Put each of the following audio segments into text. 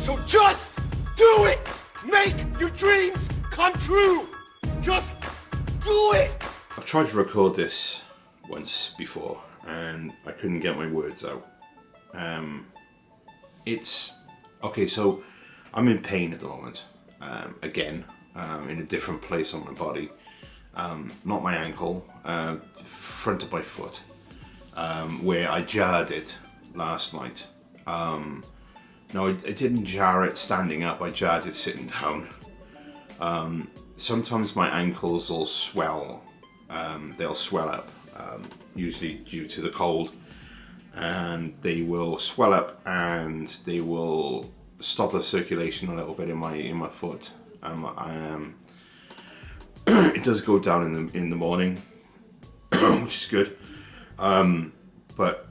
So just do it! Make your dreams come true! Just do it! I've tried to record this once before and I couldn't get my words out. It's okay, so I'm in pain at the moment. Again, in a different place on my body. Not my ankle, front of my foot, where I jarred it last night. No, I didn't jar it standing up, I jarred it sitting down. Sometimes my ankles will swell, they'll swell up, usually due to the cold, and they will swell up and they will stop the circulation a little bit in my foot. It does go down in the morning, which is good, but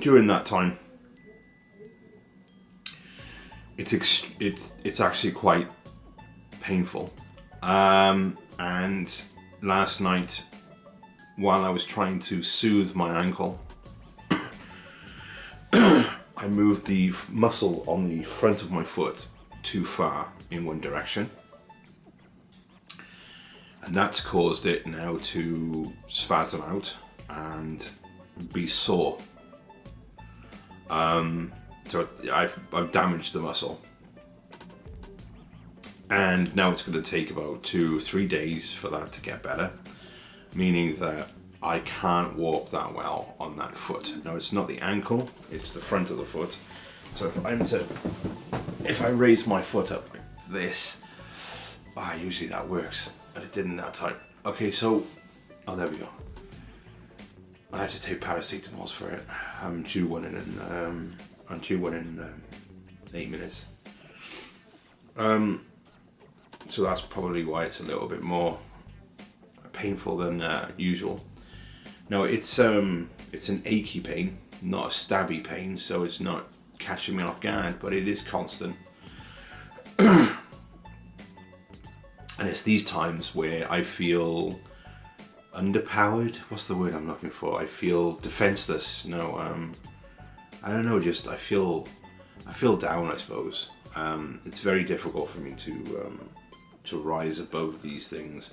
during that time, it's actually quite painful. And last night, while I was trying to soothe my ankle, I moved the muscle on the front of my foot too far in one direction. And that's caused it now to spasm out and be sore. So I've damaged the muscle. And now it's going to take about 2-3 days for that to get better. Meaning that I can't walk that well on that foot. Now it's not the ankle, it's the front of the foot. So if I raise my foot up like this, usually that works. But it didn't that time. Okay, so, there we go. I have to take paracetamols for it. I'm due one in 8 minutes. So that's probably why it's a little bit more painful than usual. Now it's an achy pain, not a stabby pain, so it's not catching me off guard, but it is constant. And it's these times where I feel underpowered. What's the word I'm looking for? I feel defenseless. No, I don't know. Just I feel down. I suppose it's very difficult for me to rise above these things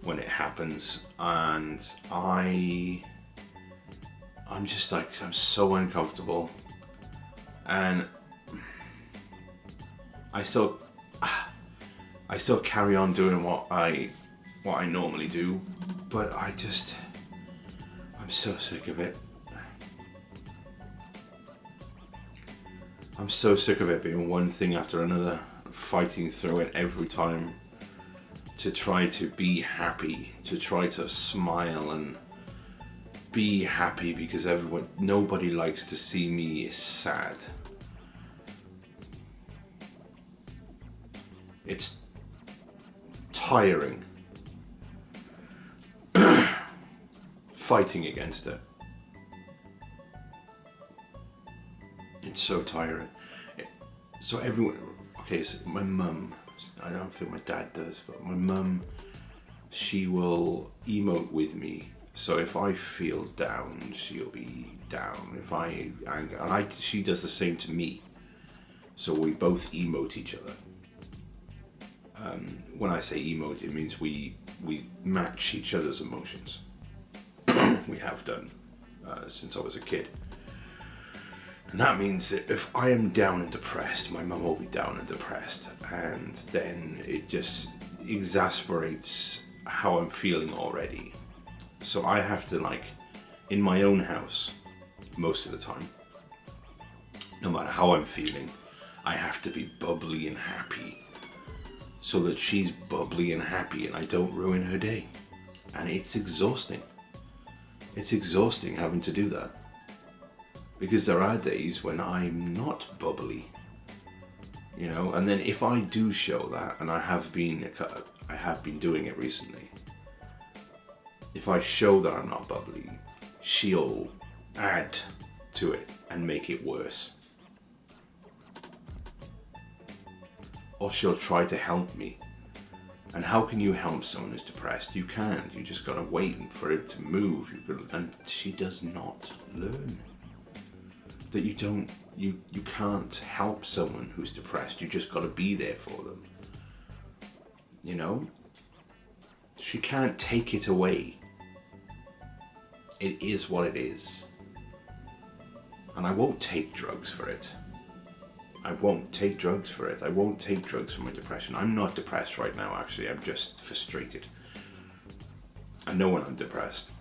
when it happens, and I'm just like I'm so uncomfortable, and I still carry on doing what I normally do, but I'm so sick of it. I'm so sick of it being one thing after another, fighting through it every time to try to be happy, to try to smile and be happy, because nobody likes to see me sad. It's tiring fighting against it. It's so tiring. So everyone, okay, so my mum, I don't think my dad does, but my mum, she will emote with me. So if I feel down, she'll be down. If I anger, and she does the same to me. So we both emote each other. When I say emote, it means we match each other's emotions. We have done since I was a kid. And that means that if I am down and depressed, my mum will be down and depressed. And then it just exasperates how I'm feeling already. So I have to, in my own house, most of the time, no matter how I'm feeling, I have to be bubbly and happy so that she's bubbly and happy and I don't ruin her day. And it's exhausting. It's exhausting having to do that. Because there are days when I'm not bubbly, and then if I do show that, and I have been doing it recently, if I show that I'm not bubbly, she'll add to it and make it worse. Or she'll try to help me. And how can you help someone who's depressed? You can't. You just gotta wait for it to move. And she does not learn that you You can't help someone who's depressed. You just got to be there for them. You know? She can't take it away. It is what it is. And I won't take drugs for it. I won't take drugs for it. I won't take drugs for my depression. I'm not depressed right now, actually. I'm just frustrated. I know when I'm depressed.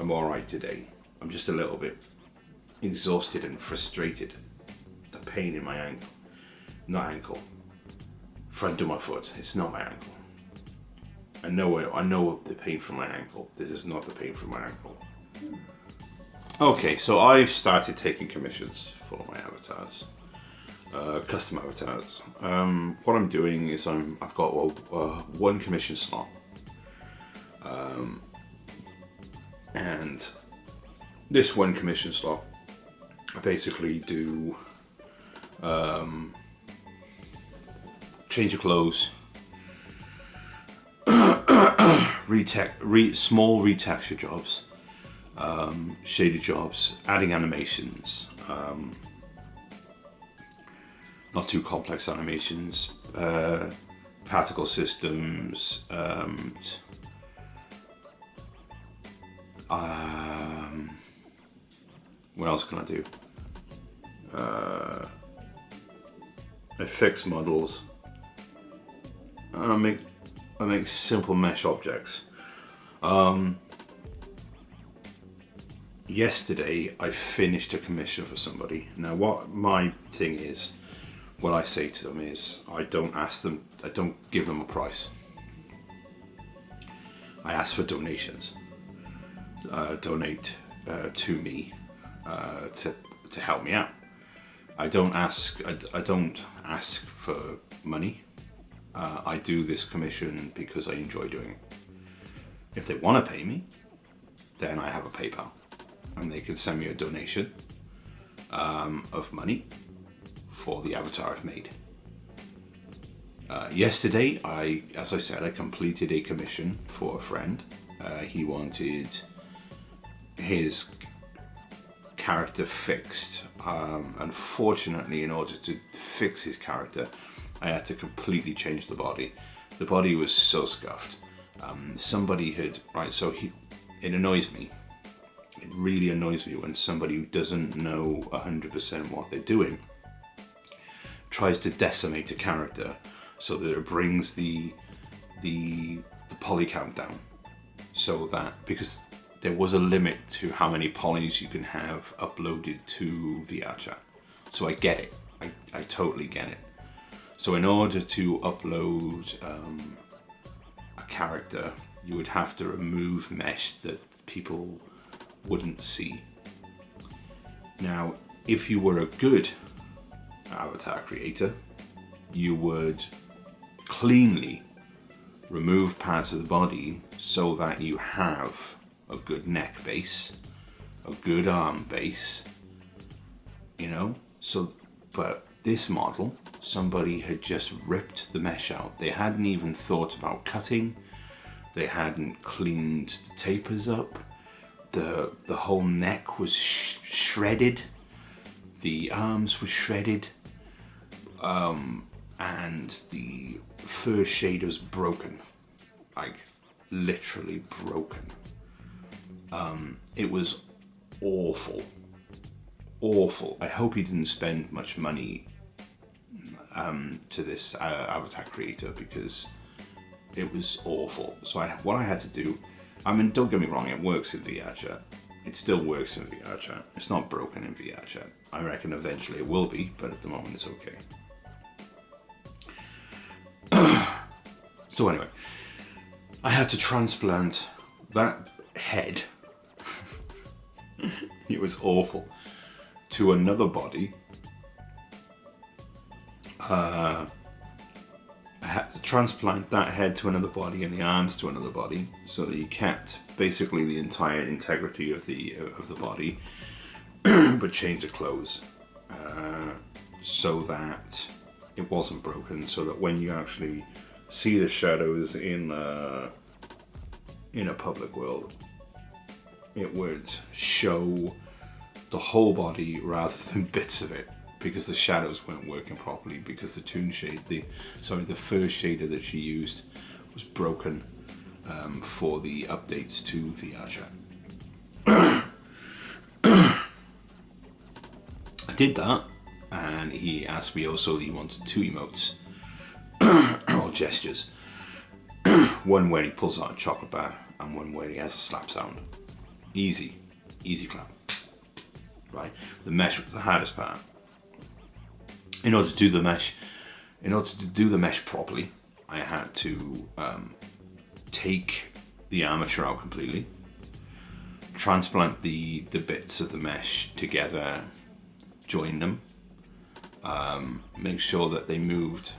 I'm alright today. I'm just a little bit exhausted and frustrated. The pain in my ankle. Not ankle. Front of my foot. It's not my ankle. I know the pain from my ankle. This is not the pain from my ankle. Okay, so I've started taking commissions for my avatars. Custom avatars. What I'm doing is I've got one commission slot. And this one commission slot, I basically do change of clothes, small retexture jobs, shaded jobs, adding animations, not too complex animations, particle systems, what else can I do? I fix models. I make simple mesh objects. Yesterday I finished a commission for somebody. Now what my thing is, what I say to them is, I don't give them a price. I ask for donations. Donate to me to help me out. I don't ask for money. I do this commission because I enjoy doing it. If they want to pay me, then I have a PayPal, and they can send me a donation of money for the avatar I've made. Yesterday, as I said, I completed a commission for a friend. He wanted his character fixed. Unfortunately, in order to fix his character, I had to completely change the body. The body was so scuffed. It annoys me. It really annoys me when somebody who doesn't know 100% what they're doing tries to decimate a character so that it brings the poly count down. So that, because there was a limit to how many polys you can have uploaded to VRChat. So I get it. I totally get it. So in order to upload a character, you would have to remove mesh that people wouldn't see. Now, if you were a good avatar creator, you would cleanly remove parts of the body so that you have a good neck base, a good arm base, you know? So, but this model, somebody had just ripped the mesh out. They hadn't even thought about cutting. They hadn't cleaned the tapers up. The whole neck was shredded. The arms were shredded. And the fur shaders broken. Like, literally broken. It was awful. Awful. I hope he didn't spend much money to this avatar creator, because it was awful. So what I had to do, I mean, don't get me wrong, it works in VRChat. It still works in VRChat. It's not broken in VRChat. I reckon eventually it will be, but at the moment it's okay. So anyway, I had to transplant that head, it was awful, to another body. I had to transplant that head to another body and the arms to another body, so that you kept basically the entire integrity of the body, but changed the clothes so that it wasn't broken, so that when you actually see the shadows in a public world, it would show the whole body rather than bits of it, because the shadows weren't working properly, because the first shader that she used was broken for the updates to VRChat. I did that, and he asked me also he wanted 2 emotes or gestures. One where he pulls out a chocolate bar and one where he has a slap sound. Easy clap. Right? The mesh was the hardest part. In order to do the mesh properly, I had to take the armature out completely, transplant the bits of the mesh together, join them, make sure that they moved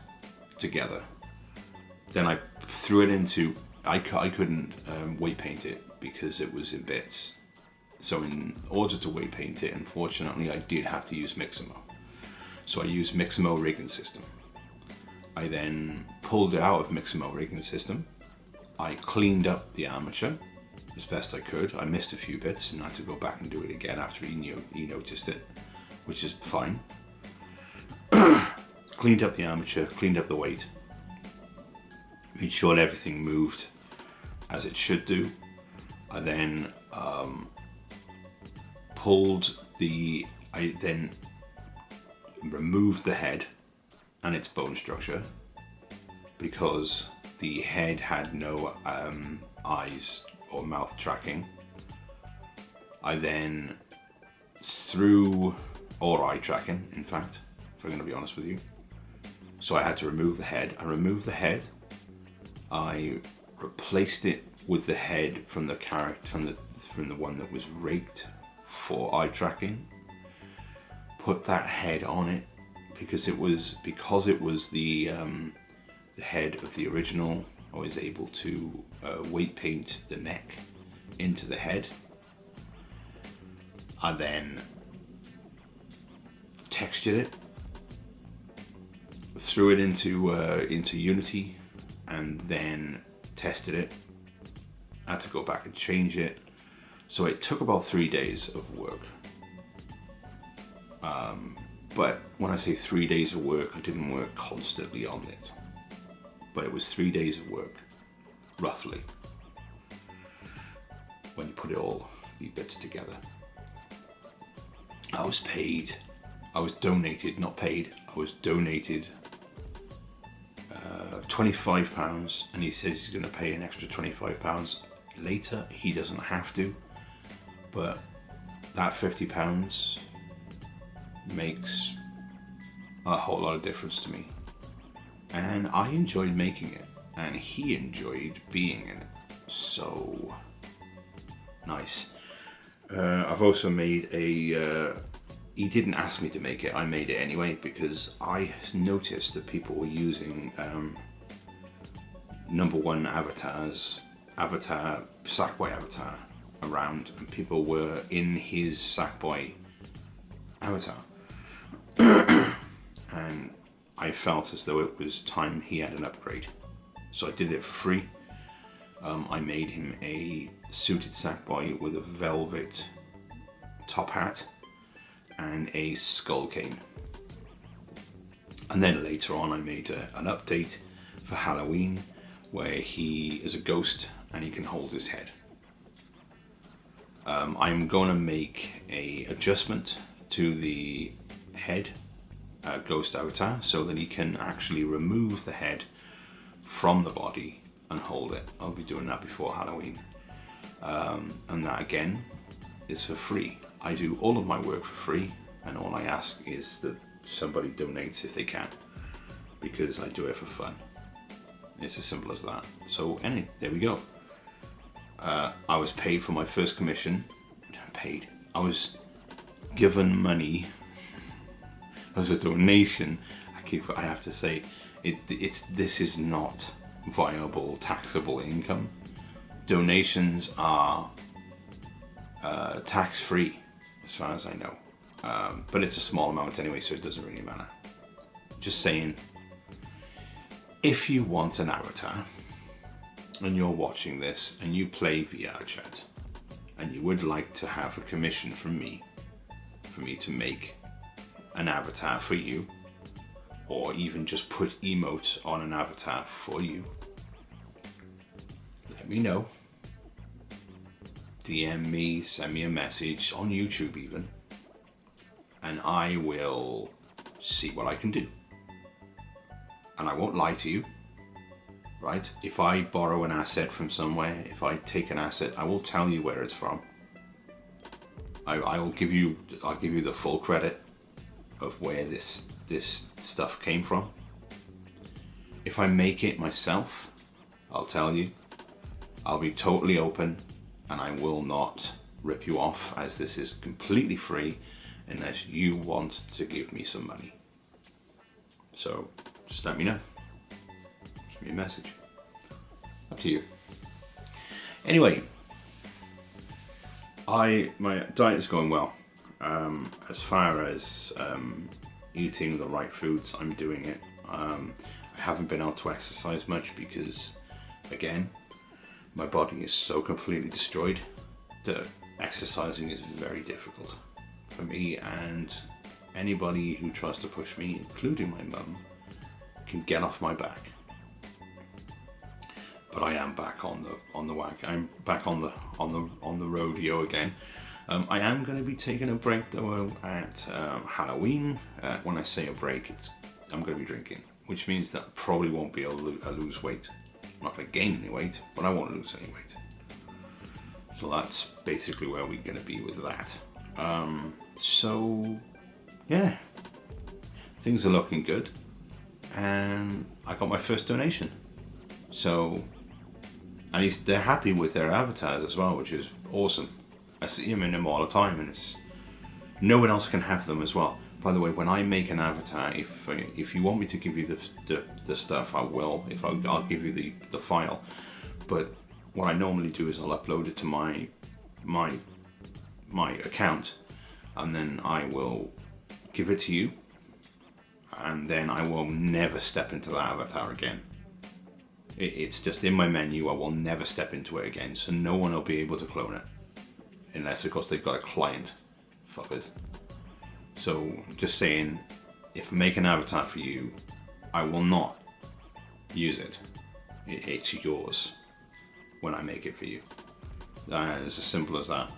together. Then I threw it into, I couldn't weight paint it because it was in bits. So in order to weight paint it, unfortunately, I did have to use Mixamo. So I used Mixamo rigging system. I then pulled it out of Mixamo rigging system. I cleaned up the armature as best I could. I missed a few bits and I had to go back and do it again after he noticed it, which is fine. Cleaned up the armature, cleaned up the weight, made sure everything moved as it should do. I then I then removed the head and its bone structure, because the head had no eyes or mouth tracking. I then or eye tracking, in fact, if I'm going to be honest with you. So I had to remove the head. I removed the head. I replaced it with the head from the from the one that was rigged for eye tracking. Put that head on it because it was the head of the original. I was able to weight paint the neck into the head. I then textured it, threw it into Unity, and then tested it. I had to go back and change it. So it took about 3 days of work. But when I say 3 days of work, I didn't work constantly on it. But it was 3 days of work, roughly, when you put the bits together. I was donated £25, and he says he's going to pay an extra £25 later. He doesn't have to, but that £50 makes a whole lot of difference to me. And I enjoyed making it, and he enjoyed being in it. So nice. I've also made he didn't ask me to make it, I made it anyway, because I noticed that people were using number one Sackboy avatar around, and people were in his Sackboy avatar. And I felt as though it was time he had an upgrade. So I did it for free. I made him a suited Sackboy with a velvet top hat and a skull cane. And then later on I made an update for Halloween where he is a ghost and he can hold his head. I'm going to make a adjustment to the head ghost avatar so that he can actually remove the head from the body and hold it. I'll be doing that before Halloween. And that again is for free. I do all of my work for free, and all I ask is that somebody donates if they can, because I do it for fun. It's as simple as that. So anyway, there we go. I was paid for my first commission. I was given money as a donation. I have to say, this is not viable taxable income. Donations are tax-free as far as I know, but it's a small amount anyway, so it doesn't really matter. Just saying, if you want an avatar and you're watching this and you play VRChat and you would like to have a commission from me, for me to make an avatar for you, or even just put emotes on an avatar for you, let me know. DM me, send me a message on YouTube even, and I will see what I can do. And I won't lie to you, right? If I borrow an asset from somewhere, if I take an asset, I will tell you where it's from. I'll give you the full credit of where this stuff came from. If I make it myself, I'll tell you. I'll be totally open, and I will not rip you off, as this is completely free unless you want to give me some money. So just let me know. Send me a message. Up to you. Anyway, my diet is going well. As far as eating the right foods, I'm doing it. I haven't been able to exercise much because, again, my body is so completely destroyed that exercising is very difficult for me, and anybody who tries to push me, including my mum, can get off my back. But I am back on the wagon. I'm back on the rodeo again. I am going to be taking a break though at Halloween. When I say a break, I'm going to be drinking, which means that I probably won't be able to lose weight. I'm not going to gain any weight, but I won't lose any weight. So that's basically where we're going to be with that. So yeah, things are looking good, and I got my first donation. So at least they're happy with their avatars as well, which is awesome. I see them all the time, and no one else can have them as well. By the way, when I make an avatar, if you want me to give you the stuff, I will. I'll give you the file. But what I normally do is I'll upload it to my account, and then I will give it to you, and then I will never step into that avatar again. It's just in my menu. I will never step into it again, so no one will be able to clone it. Unless, of course, they've got a client. Fuckers. So, just saying, if I make an avatar for you, I will not use it. It's yours when I make it for you. It's as simple as that.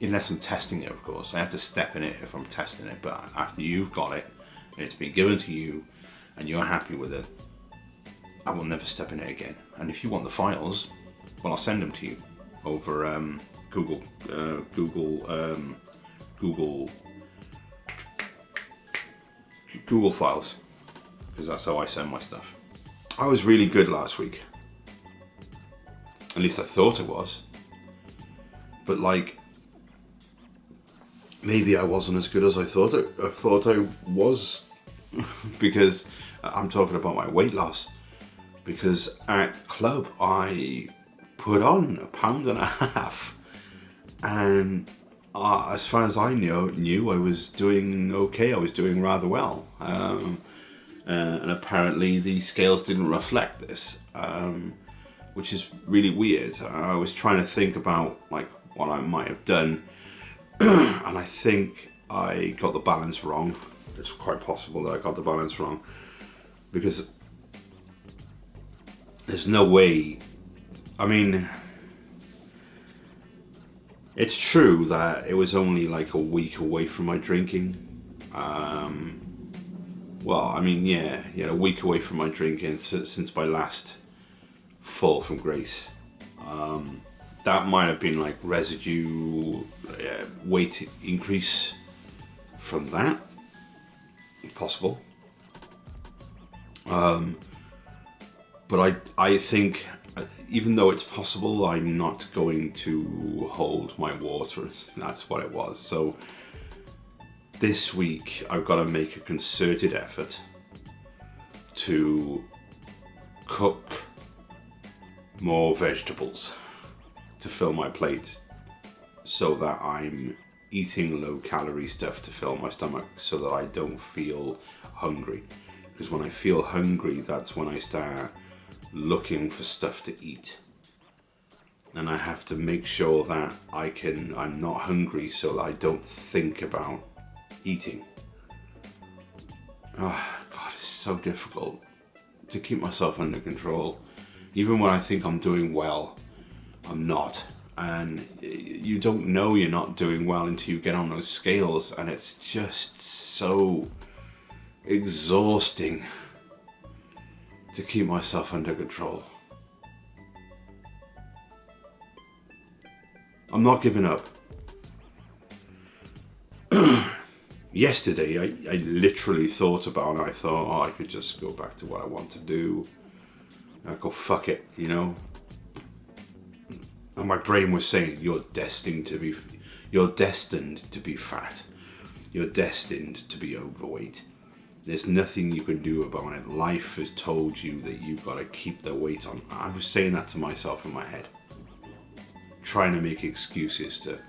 Unless I'm testing it, of course. I have to step in it if I'm testing it. But after you've got it, and it's been given to you, and you're happy with it, I will never step in it again. And if you want the files, well, I'll send them to you over Google Files, because that's how I send my stuff. I was really good last week. At least I thought I was. But maybe I wasn't as good as I thought I was, because I'm talking about my weight loss. Because at club I put on 1.5 pounds, and as far as I knew I was doing okay. I was doing rather well, and apparently the scales didn't reflect this, which is really weird. I was trying to think about what I might have done, and I think I got the balance wrong. It's quite possible that I got the balance wrong, because there's no way. I mean, it's true that it was only a week away from my drinking. A week away from my drinking since my last fall from grace. That might have been residue weight increase from that. Possible. But I think, even though it's possible, I'm not going to hold my water. That's what it was. So this week I've got to make a concerted effort to cook more vegetables to fill my plate, so that I'm eating low calorie stuff to fill my stomach, so that I don't feel hungry. Because when I feel hungry, that's when I start looking for stuff to eat. And I have to make sure that I'm not hungry so that I don't think about eating. Oh, God, it's so difficult to keep myself under control. Even when I think I'm doing well, I'm not. And you don't know you're not doing well until you get on those scales, and it's just so exhausting to keep myself under control. I'm not giving up. Yesterday, I literally thought about it. I thought, oh, I could just go back to what I want to do. I go, fuck it, you know. And my brain was saying, you're destined to be fat. You're destined to be overweight. There's nothing you can do about it. Life has told you that you've got to keep the weight on. I was saying that to myself in my head, trying to make excuses to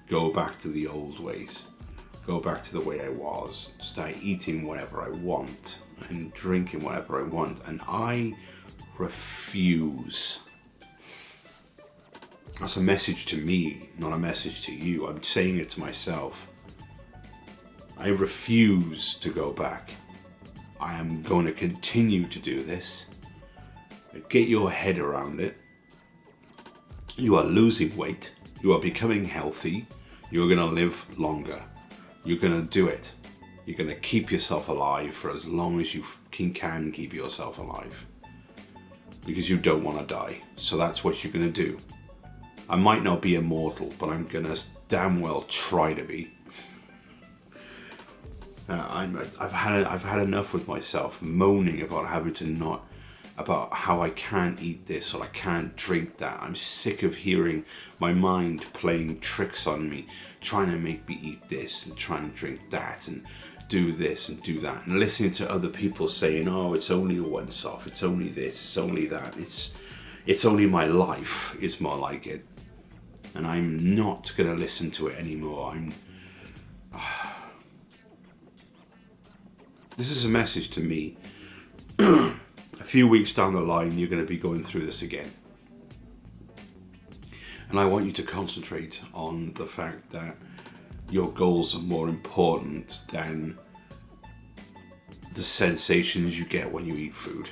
go back to the old ways, go back to the way I was, start eating whatever I want and drinking whatever I want. And I refuse. That's a message to me, not a message to you. I'm saying it to myself. I refuse to go back. I am going to continue to do this. Get your head around it. You are losing weight. You are becoming healthy. You're going to live longer. You're going to do it. You're going to keep yourself alive for as long as you can keep yourself alive. Because you don't want to die. So that's what you're going to do. I might not be immortal, but I'm going to damn well try to be. I've had enough with myself moaning about about how I can't eat this or I can't drink that. I'm sick of hearing my mind playing tricks on me, trying to make me eat this and trying to drink that and do this and do that, and listening to other people saying, "Oh, it's only a once-off. It's only this. It's only that. It's only my life. It's more like it." And I'm not gonna listen to it anymore. This is a message to me. A few weeks down the line, you're going to be going through this again. And I want you to concentrate on the fact that your goals are more important than the sensations you get when you eat food.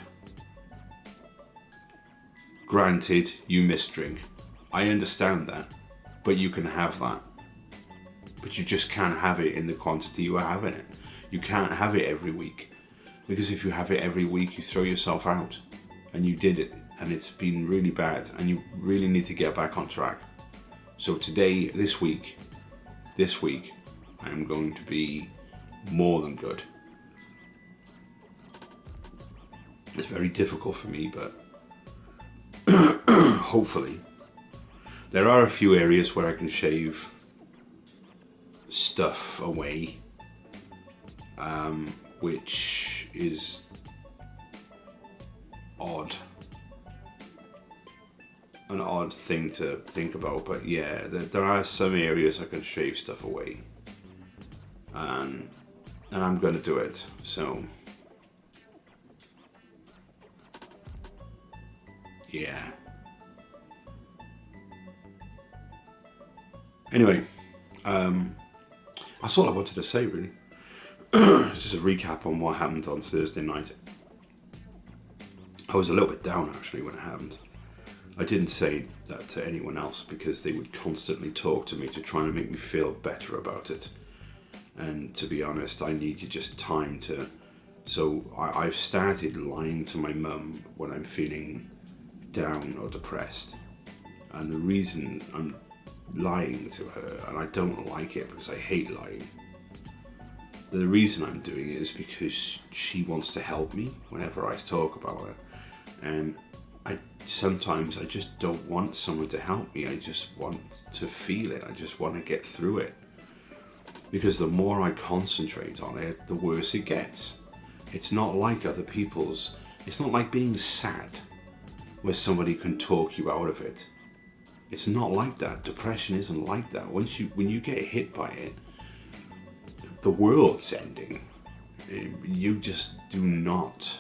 Granted, you miss drink. I understand that. But you can have that. But you just can't have it in the quantity you are having it. You can't have it every week, because if you have it every week, you throw yourself out. And you did it, and it's been really bad, and you really need to get back on track. So today, this week, I am going to be more than good. It's very difficult for me, but hopefully. There are a few areas where I can shave stuff away. Which is odd. An odd thing to think about, but yeah, there are some areas I can shave stuff away. And I'm going to do it, so yeah. Anyway, that's all I wanted to say, really. Just a recap on what happened on Thursday night. I was a little bit down actually when it happened. I didn't say that to anyone else because they would constantly talk to me to try and make me feel better about it. And to be honest, I needed just time to... So I've started lying to my mum when I'm feeling down or depressed. And the reason I'm lying to her, and I don't like it because I hate lying, the reason I'm doing it is because she wants to help me whenever I talk about her. And sometimes I just don't want someone to help me. I just want to feel it. I just want to get through it. Because the more I concentrate on it, the worse it gets. It's not like other people's. It's not like being sad, where somebody can talk you out of it. It's not like that. Depression isn't like that. When you get hit by it, the world's ending. You just do not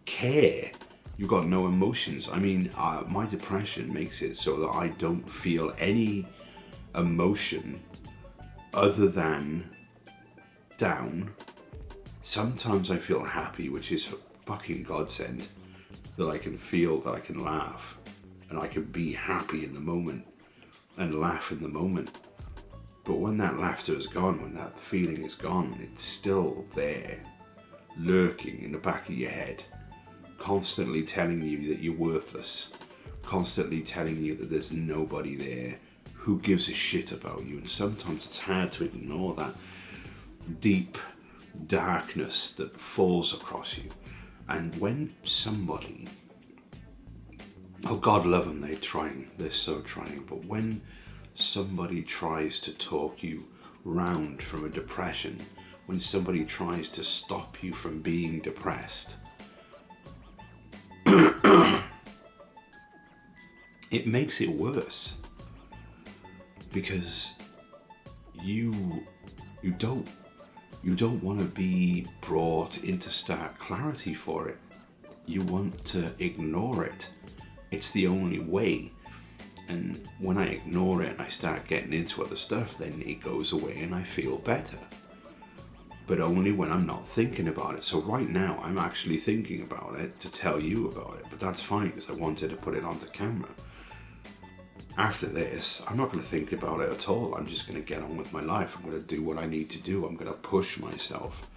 care. You got no emotions. I mean, my depression makes it so that I don't feel any emotion other than down. Sometimes I feel happy, which is fucking godsend, that I can feel, that I can laugh, and I can be happy in the moment and laugh in the moment. But when that laughter is gone, when that feeling is gone, it's still there, lurking in the back of your head, constantly telling you that you're worthless, constantly telling you that there's nobody there who gives a shit about you. And sometimes it's hard to ignore that deep darkness that falls across you. And when somebody, oh God love them, they're so trying, but when somebody tries to talk you round from a depression, when somebody tries to stop you from being depressed, it makes it worse, because you don't want to be brought into stark clarity for it. You want to ignore it. It's the only way. And when I ignore it and I start getting into other stuff, then it goes away and I feel better. But only when I'm not thinking about it. So right now I'm actually thinking about it to tell you about it. But that's fine, because I wanted to put it onto camera. After this, I'm not going to think about it at all. I'm just going to get on with my life. I'm going to do what I need to do. I'm going to push myself.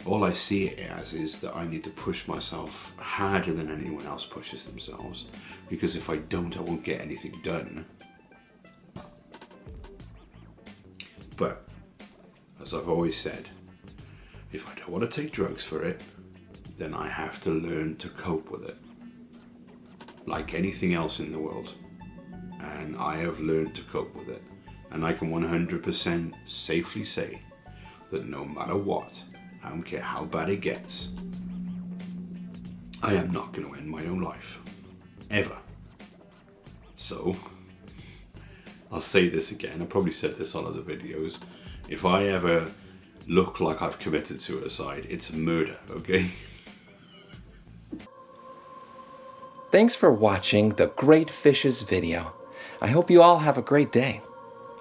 All I see it as is that I need to push myself harder than anyone else pushes themselves. Because if I don't, I won't get anything done. But, as I've always said, if I don't want to take drugs for it, then I have to learn to cope with it. Like anything else in the world. And I have learned to cope with it. And I can 100% safely say that no matter what, I don't care how bad it gets, I am not going to end my own life. Ever. So, I'll say this again, I probably said this on other videos. If I ever look like I've committed suicide, it's murder, okay? Thanks for watching the Great Fishes video. I hope you all have a great day.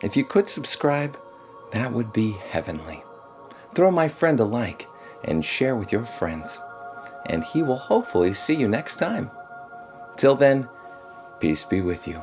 If you could subscribe, that would be heavenly. Throw my friend a like and share with your friends. And he will hopefully see you next time. Till then, peace be with you.